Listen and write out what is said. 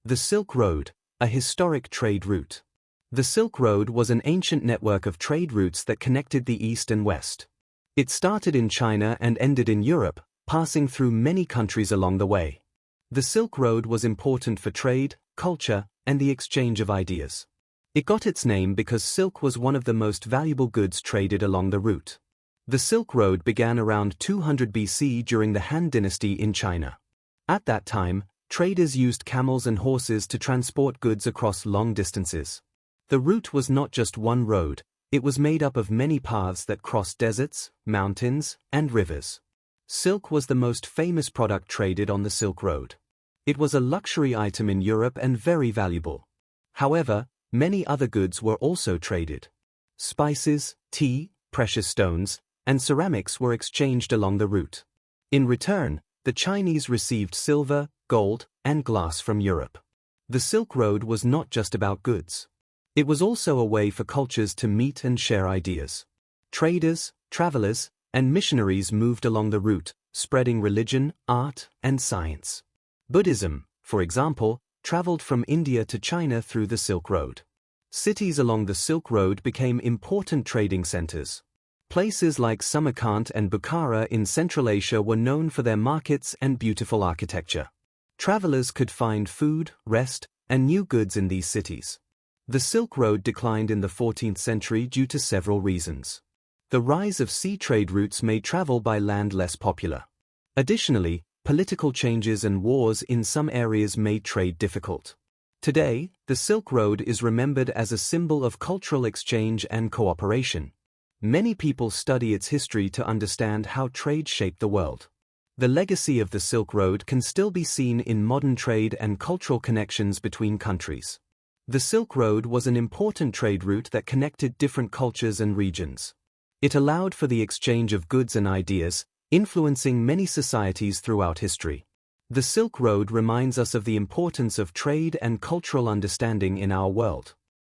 The Silk Road, a historic trade route. The Silk Road was an ancient network of trade routes that connected the East and West. It started in China and ended in Europe, passing through many countries along the way. The Silk Road was important for trade, culture, and the exchange of ideas. It got its name because silk was one of the most valuable goods traded along the route. The Silk Road began around 200 BC during the Han Dynasty in China. At that time, traders used camels and horses to transport goods across long distances. The route was not just one road, it was made up of many paths that crossed deserts, mountains, and rivers. Silk was the most famous product traded on the Silk Road. It was a luxury item in Europe and very valuable. However, many other goods were also traded. Spices, tea, precious stones, and ceramics were exchanged along the route. In return, the Chinese received silver, gold, and glass from Europe. The Silk Road was not just about goods. It was also a way for cultures to meet and share ideas. Traders, travelers, and missionaries moved along the route, spreading religion, art, and science. Buddhism, for example, traveled from India to China through the Silk Road. Cities along the Silk Road became important trading centers. Places like Samarkand and Bukhara in Central Asia were known for their markets and beautiful architecture. Travelers could find food, rest, and new goods in these cities. The Silk Road declined in the 14th century due to several reasons. The rise of sea trade routes made travel by land less popular. Additionally, political changes and wars in some areas made trade difficult. Today, the Silk Road is remembered as a symbol of cultural exchange and cooperation. Many people study its history to understand how trade shaped the world. The legacy of the Silk Road can still be seen in modern trade and cultural connections between countries. The Silk Road was an important trade route that connected different cultures and regions. It allowed for the exchange of goods and ideas, influencing many societies throughout history. The Silk Road reminds us of the importance of trade and cultural understanding in our world.